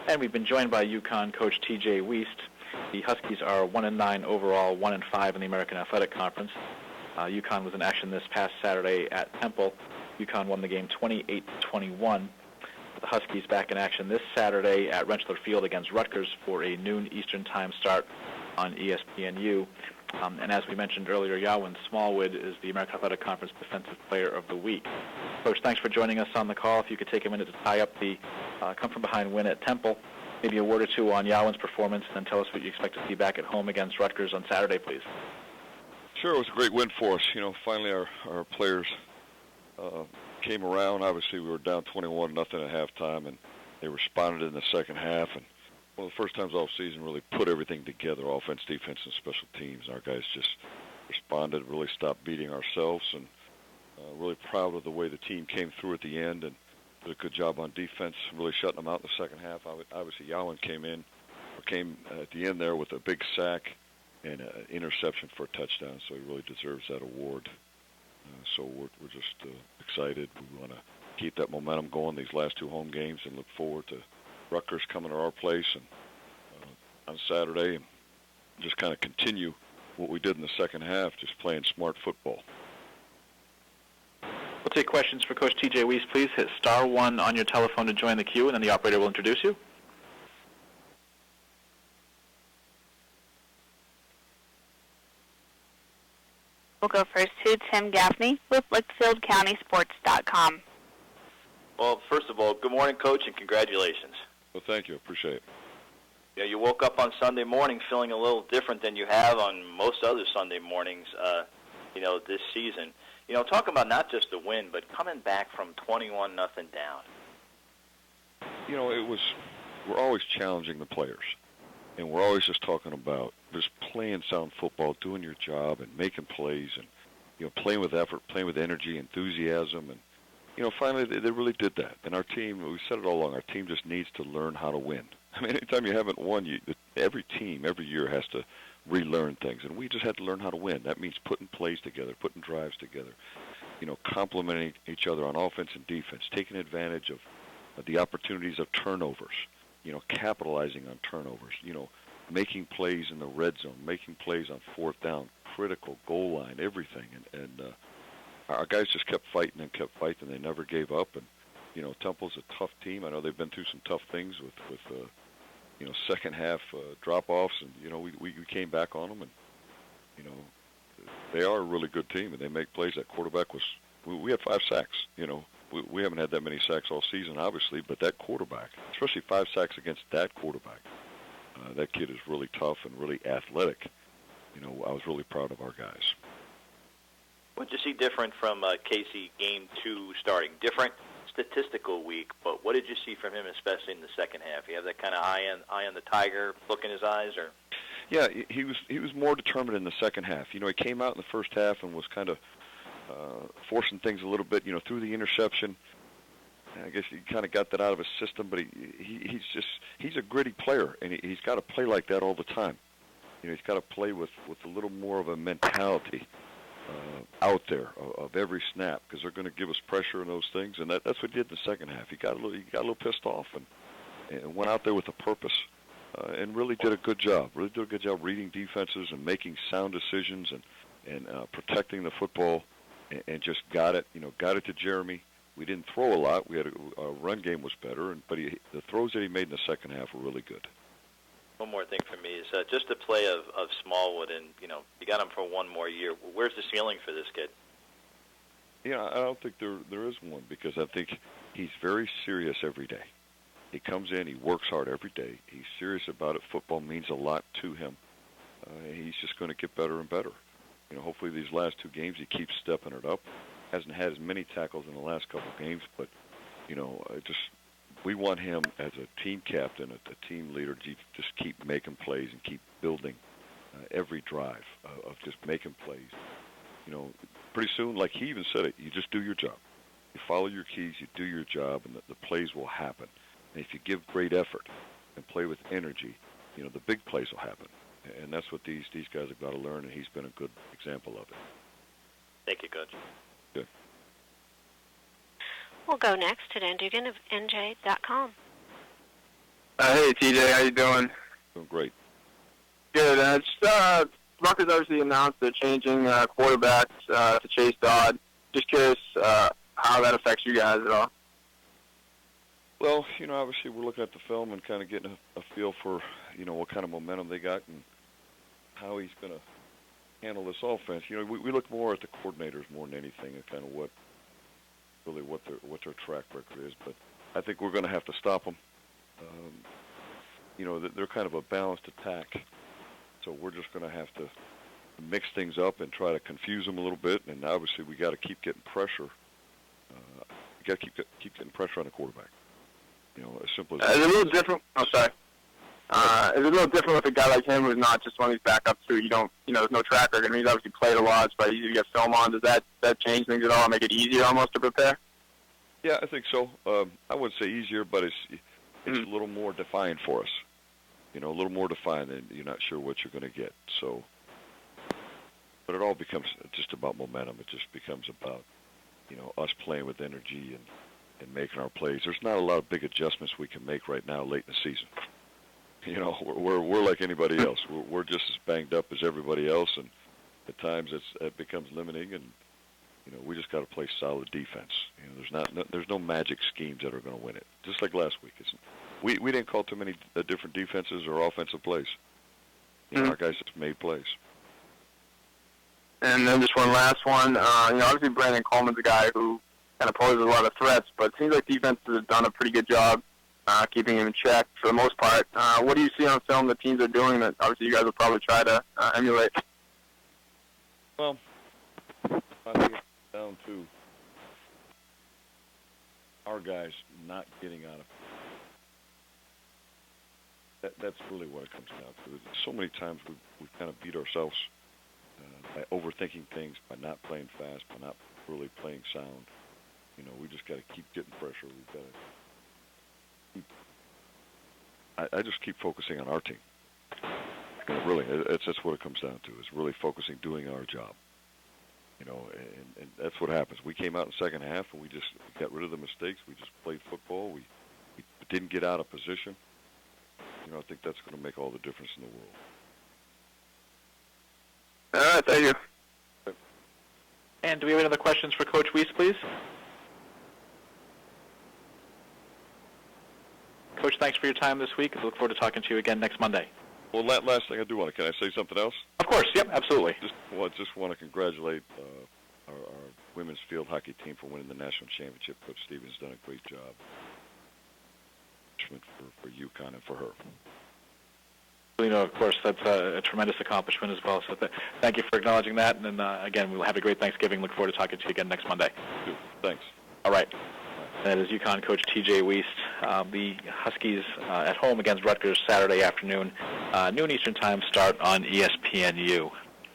And we've been joined by UConn coach T.J. Weist. The Huskies are 1-9 overall, 1-5 in the American Athletic Conference. UConn was in action this past Saturday at Temple. UConn won the game 28-21. The Huskies back in action this Saturday at Rentschler Field against Rutgers for a noon Eastern Time start on ESPNU. And as we mentioned earlier, Yawan Smallwood is the American Athletic Conference Defensive Player of the Week. Coach, thanks for joining us on the call. If you could take a minute to tie up the come-from-behind win at Temple, maybe a word or two on Yawan's performance, and then tell us what you expect to see back at home against Rutgers on Saturday, please. Sure, it was a great win for us. Finally our players came around. Obviously, we were down 21-0 at halftime, and they responded in the second half. And one of the first times all season really put everything together, offense, defense, and special teams. Our guys just responded, really stopped beating ourselves, and really proud of the way the team came through at the end and did a good job on defense, really shutting them out in the second half. Obviously, Yawan came at the end there with a big sack and an interception for a touchdown, so he really deserves that award. So we're just excited. We want to keep that momentum going these last two home games and look forward to Rutgers coming to our place and on Saturday, and just kind of continue what we did in the second half, just playing smart football. We'll take questions for Coach T.J. Weist. Please hit *1 on your telephone to join the queue, and then the operator will introduce you. We'll go first to Tim Gaffney with LitchfieldCountySports.com. Well, first of all, good morning, Coach, and congratulations. Well, thank you. I appreciate it. Yeah, you woke up on Sunday morning feeling a little different than you have on most other Sunday mornings, this season. Talk about not just the win, but coming back from 21-0 down. We're always challenging the players, and we're always just talking about just playing sound football, doing your job, and making plays, and playing with effort, playing with energy, enthusiasm, and finally they really did that. And our team, we said it all along, our team just needs to learn how to win. I mean, anytime you haven't won, every team every year has to relearn things, and we just had to learn how to win. That means putting plays together, putting drives together, complementing each other on offense and defense, taking advantage of the opportunities of turnovers, capitalizing on turnovers, making plays in the red zone, making plays on fourth down, critical goal line, everything. And our guys just kept fighting and kept fighting. They never gave up. And Temple's a tough team. I know they've been through some tough things with second half drop-offs, and we came back on them, and they are a really good team, and they make plays. That quarterback we had 5 sacks. We haven't had that many sacks all season, obviously, but that quarterback, especially 5 sacks against that quarterback, that kid is really tough and really athletic. I was really proud of our guys. What did you see different from Casey game 2 starting? Different statistical week, but what did you see from him, especially in the second half? You have that kind of eye on the tiger look in his eyes, or? Yeah, he was more determined in the second half. He came out in the first half and was kind of forcing things a little bit. Through the interception, I guess he kind of got that out of his system. But he's a gritty player, and he's got to play like that all the time. He's got to play with a little more of a mentality out there of every snap, because they're going to give us pressure and those things, and that's what he did in the second half. He got a little pissed off and went out there with a purpose, and really did a good job. Really did a good job reading defenses and making sound decisions and protecting the football, and just got it to Jeremy. We didn't throw a lot. We had a run game was better, but the throws that he made in the second half were really good. One more thing for me is just the play of Smallwood, and you got him for one more year. Where's the ceiling for this kid? Yeah, I don't think there is one, because I think he's very serious every day. He comes in, he works hard every day. He's serious about it. Football means a lot to him. He's just going to get better and better. Hopefully these last 2 games he keeps stepping it up. Hasn't had as many tackles in the last couple of games, but we want him as a team captain, a team leader, to just keep making plays and keep building every drive of just making plays. Pretty soon, like he even said it, you just do your job. You follow your keys, you do your job, and the plays will happen. And if you give great effort and play with energy, the big plays will happen. And that's what these guys have got to learn, and he's been a good example of it. Thank you, Coach. Good. We'll go next to Dan Dugan of NJ.com. Hey, TJ, how you doing? Doing great. Good. Rutgers obviously announced they're changing quarterbacks to Chase Dodd. Just curious how that affects you guys at all. Well, obviously we're looking at the film and kind of getting a feel for, what kind of momentum they got and how he's going to handle this offense. We look more at the coordinators more than anything and kind of what their track record is. But I think we're going to have to stop them. They're kind of a balanced attack, so we're just going to have to mix things up and try to confuse them a little bit. And obviously, we got to keep getting pressure. We got to keep getting pressure on the quarterback. As simple as. Is it a little different? Oh, sorry. Is it a little different with a guy like him who's not just one of these backups who there's no track record? I mean, he's obviously played a lot, but easy to get film on. Does that change things at all? Make it easier almost to prepare? Yeah, I think so. I wouldn't say easier, but it's a little more defined for us. A little more defined, and you're not sure what you're going to get. So, but it all becomes just about momentum. It just becomes about, us playing with energy and making our plays. There's not a lot of big adjustments we can make right now late in the season. We're like anybody else. We're just as banged up as everybody else, and at times it becomes limiting, and we just got to play solid defense. There's no magic schemes that are going to win it. Just like last week, we didn't call too many different defenses or offensive plays. Our guys just made plays. And then just one last one. Obviously Brandon Coleman's a guy who kind of poses a lot of threats, but it seems like defenses have done a pretty good job keeping him in check for the most part. What do you see on film that teams are doing that obviously you guys will probably try to emulate? Well, I think it's down to our guys not getting out of that's really what it comes down to. So many times we kind of beat ourselves by overthinking things, by not playing fast, by not really playing sound. We just got to keep getting pressure. We've got to I just keep focusing on our team. Really, that's what it comes down to, is really focusing, doing our job. And that's what happens. We came out in the second half, and we got rid of the mistakes. We just played football. We didn't get out of position. I think that's going to make all the difference in the world. All right, thank you. And do we have any other questions for Coach Weist, please? Coach, thanks for your time this week. I look forward to talking to you again next Monday. Well, that last thing I do want to, can I say something else? Of course, yep, absolutely. Just want to congratulate our women's field hockey team for winning the national championship. Coach Stevens done a great job for UConn and for her. Of course, that's a tremendous accomplishment as well. So thank you for acknowledging that. And then, again, we'll have a great Thanksgiving. Look forward to talking to you again next Monday. Thanks. All right. That is UConn coach TJ Weist. The Huskies at home against Rutgers Saturday afternoon, noon Eastern time, start on ESPNU.